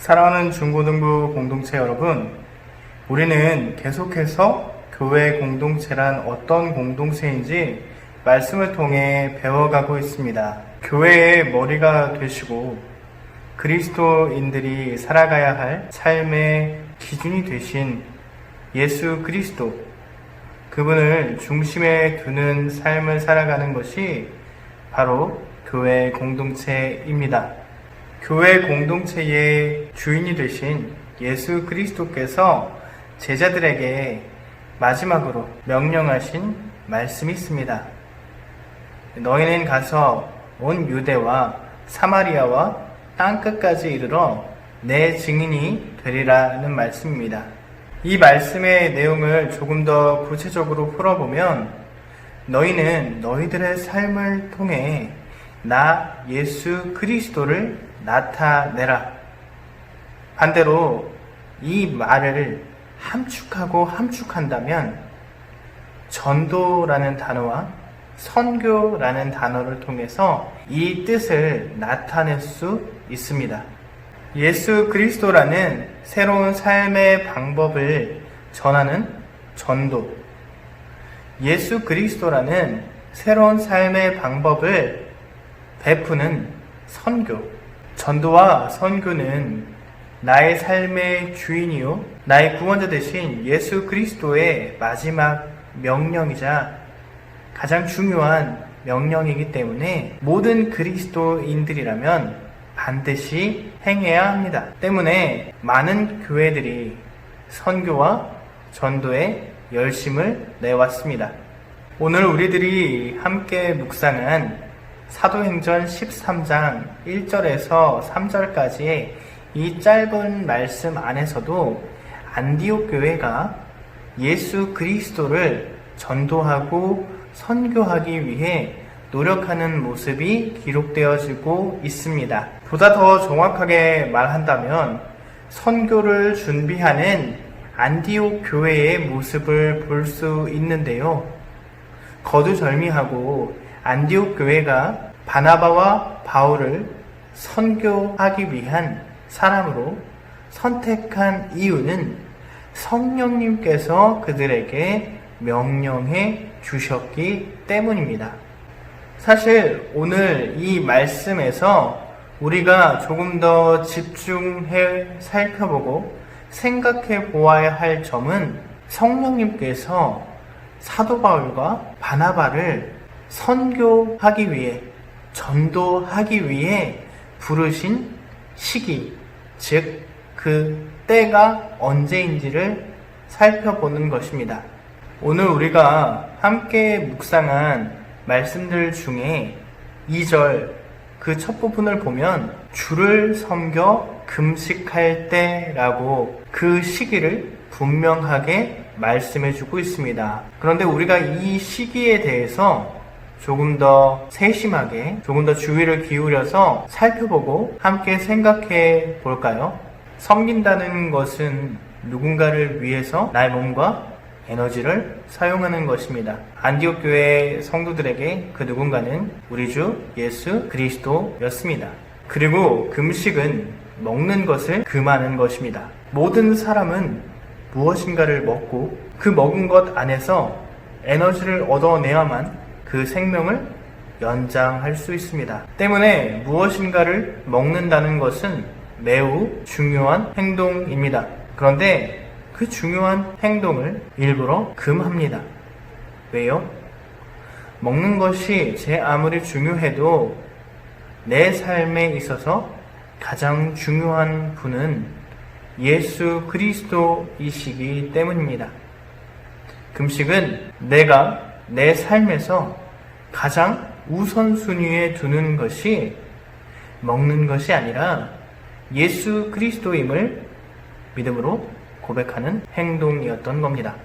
사랑하는 중고등부 공동체 여러분, 우리는 계속해서 교회 공동체란 어떤 공동체인지 말씀을 통해 배워가고 있습니다. 교회의 머리가 되시고 그리스도인들이 살아가야 할 삶의 기준이 되신 예수 그리스도, 그분을 중심에 두는 삶을 살아가는 것이 바로 교회 공동체입니다. 교회 공동체의 주인이 되신 예수 그리스도께서 제자들에게 마지막으로 명령하신 말씀이 있습니다. 너희는 가서 온 유대와 사마리아와 땅끝까지 이르러 내 증인이 되리라는 말씀입니다. 이 말씀의 내용을 조금 더 구체적으로 풀어보면, 너희는 너희들의 삶을 통해 나 예수 그리스도를 나타내라. 반대로 이 말을 함축한다면 전도라는 단어와 선교라는 단어를 통해서 이 뜻을 나타낼 수 있습니다. 예수 그리스도라는 새로운 삶의 방법을 전하는 전도, 예수 그리스도라는 새로운 삶의 방법을 베푸는 선교. 전도와 선교는 나의 삶의 주인이요 나의 구원자 되신 예수 그리스도의 마지막 명령이자 가장 중요한 명령이기 때문에 모든 그리스도인들이라면 반드시 행해야 합니다. 때문에 많은 교회들이 선교와 전도에 열심을 내왔습니다. 오늘 우리들이 함께 묵상한 사도행전 13장 1절에서 3절까지의 이 짧은 말씀 안에서도 안디옥 교회가 예수 그리스도를 전도하고 선교하기 위해 노력하는 모습이 기록되어지고 있습니다. 보다 더 정확하게 말한다면 선교를 준비하는 안디옥 교회의 모습을 볼 수 있는데요. 거두절미하고 안디옥 교회가 바나바와 바울을 선교하기 위한 사람으로 선택한 이유는 성령님께서 그들에게 명령해 주셨기 때문입니다. 사실 오늘 이 말씀에서 우리가 조금 더 집중해 살펴보고 생각해 보아야 할 점은 성령님께서 사도 바울과 바나바를 선교하기 위해, 전도하기 위해 부르신 시기, 즉 그 때가 언제인지를 살펴보는 것입니다. 오늘 우리가 함께 묵상한 말씀들 중에 2절 그 첫 부분을 보면 주를 섬겨 금식할 때라고 그 시기를 분명하게 말씀해 주고 있습니다. 그런데 우리가 이 시기에 대해서 조금 더 세심하게, 조금 더 주의를 기울여서 살펴보고 함께 생각해 볼까요? 섬긴다는 것은 누군가를 위해서 나의 몸과 에너지를 사용하는 것입니다. 안디옥 교회 성도들에게 그 누군가는 우리 주 예수 그리스도였습니다. 그리고 금식은 먹는 것을 금하는 것입니다. 모든 사람은 무엇인가를 먹고 그 먹은 것 안에서 에너지를 얻어내야만 그 생명을 연장할 수 있습니다. 때문에 무엇인가를 먹는다는 것은 매우 중요한 행동입니다. 그런데 그 중요한 행동을 일부러 금합니다. 왜요? 먹는 것이 제 아무리 중요해도 내 삶에 있어서 가장 중요한 분은 예수 그리스도이시기 때문입니다. 금식은 내가 내 삶에서 가장 우선순위에 두는 것이 먹는 것이 아니라 예수 그리스도임을 믿음으로 고백하는 행동이었던 겁니다.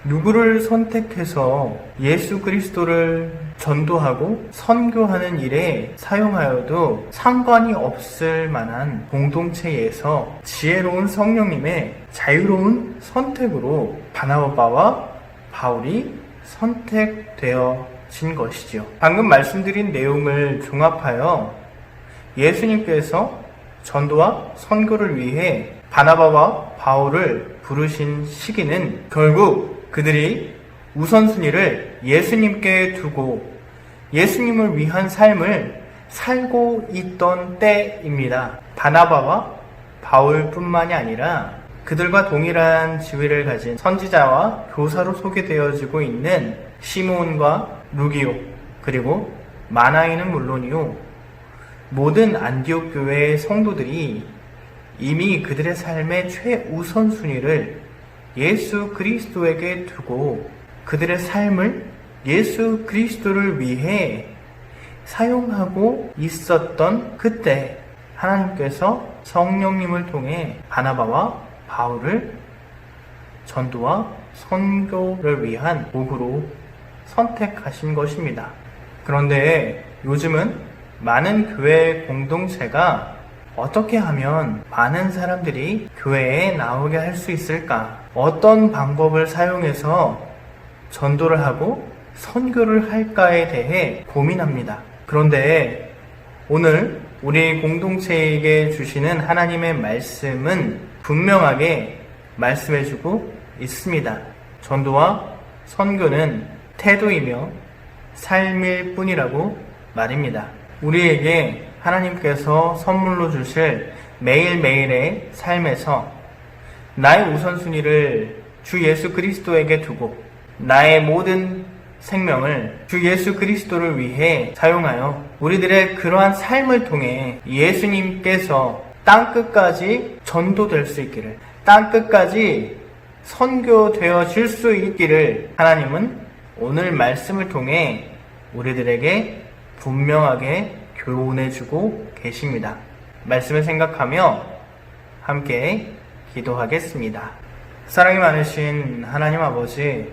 누구를 선택해서 예수 그리스도를 전도하고 선교하는 일에 사용하여도 상관이 없을 만한 공동체에서 지혜로운 성령님의 자유로운 선택으로 바나바와 바울이 선택되어진 것이죠. 방금 말씀드린 내용을 종합하여 예수님께서 전도와 선교를 위해 바나바와 바울을 부르신 시기는 결국 그들이 우선순위를 예수님께 두고 예수님을 위한 삶을 살고 있던 때입니다. 바나바와 바울뿐만이 아니라 그들과 동일한 지위를 가진 선지자와 교사로 소개되어지고 있는 시므온과 루기오, 그리고 마나이는 물론이요, 모든 안디옥 교회의 성도들이 이미 그들의 삶의 최우선순위를 예수 그리스도에게 두고 그들의 삶을 예수 그리스도를 위해 사용하고 있었던 그때 하나님께서 성령님을 통해 바나바와 바울을 전도와 선교를 위한 도구로 선택하신 것입니다. 그런데 요즘은 많은 교회 공동체가 어떻게 하면 많은 사람들이 교회에 나오게 할 수 있을까? 어떤 방법을 사용해서 전도를 하고 선교를 할까에 대해 고민합니다. 그런데 오늘 우리 공동체에게 주시는 하나님의 말씀은 분명하게 말씀해주고 있습니다. 전도와 선교는 태도이며 삶일 뿐이라고 말입니다. 우리에게 하나님께서 선물로 주실 매일매일의 삶에서 나의 우선순위를 주 예수 그리스도에게 두고 나의 모든 생명을 주 예수 그리스도를 위해 사용하여 우리들의 그러한 삶을 통해 예수님께서 땅끝까지 전도될 수 있기를, 땅끝까지 선교되어질 수 있기를 하나님은 오늘 말씀을 통해 우리들에게 분명하게 교훈해주고 계십니다. 말씀을 생각하며 함께 기도하겠습니다. 사랑이 많으신 하나님 아버지,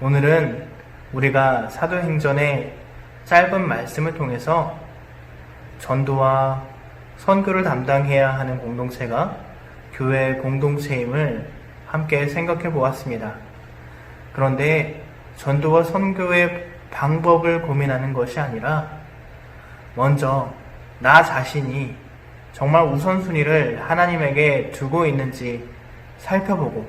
오늘은 우리가 사도행전의 짧은 말씀을 통해서 전도와 선교를 담당해야 하는 공동체가 교회 공동체임을 함께 생각해 보았습니다. 그런데 전도와 선교의 방법을 고민하는 것이 아니라 먼저 나 자신이 정말 우선순위를 하나님에게 두고 있는지 살펴보고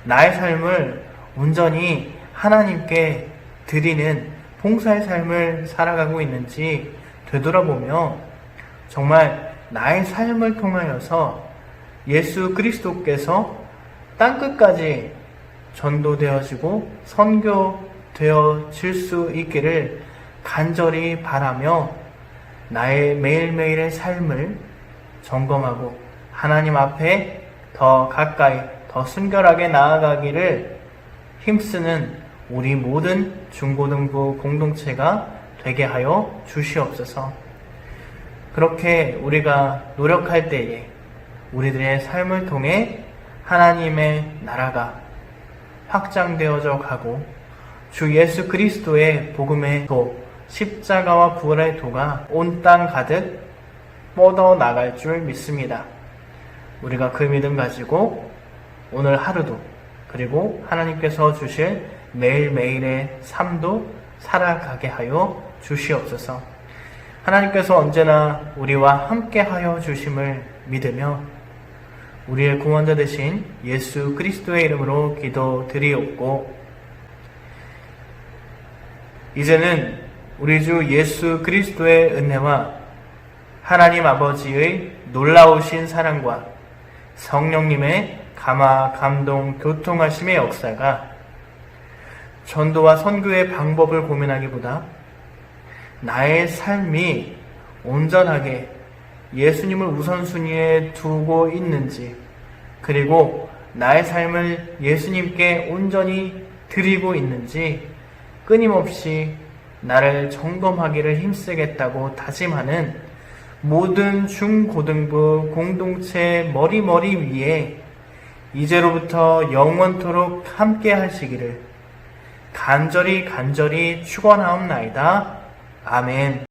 나의 삶을 온전히 하나님께 드리는 봉사의 삶을 살아가고 있는지 되돌아보며 정말 나의 삶을 통하여서 예수 그리스도께서 땅끝까지 전도되어지고 선교되어질 수 있기를 간절히 바라며 나의 매일매일의 삶을 점검하고 하나님 앞에 더 가까이, 더 순결하게 나아가기를 힘쓰는 우리 모든 중고등부 공동체가 되게 하여 주시옵소서. 그렇게 우리가 노력할 때에 우리들의 삶을 통해 하나님의 나라가 확장되어져 가고 주 예수 그리스도의 복음의 도, 십자가와 부활의 도가 온 땅 가득 뻗어 나갈 줄 믿습니다. 우리가 그 믿음 가지고 오늘 하루도, 그리고 하나님께서 주실 매일매일의 삶도 살아가게 하여 주시옵소서. 하나님께서 언제나 우리와 함께 하여 주심을 믿으며 우리의 구원자 되신 예수 그리스도의 이름으로 기도드리옵고, 이제는 우리 주 예수 그리스도의 은혜와 하나님 아버지의 놀라우신 사랑과 성령님의 감화, 감동, 교통하심의 역사가 전도와 선교의 방법을 고민하기보다 나의 삶이 온전하게 예수님을 우선순위에 두고 있는지, 그리고 나의 삶을 예수님께 온전히 드리고 있는지 끊임없이 나를 점검하기를 힘쓰겠다고 다짐하는 모든 중고등부 공동체 머리머리 위에 이제로부터 영원토록 함께 하시기를 간절히 축원하옵나이다. 아멘.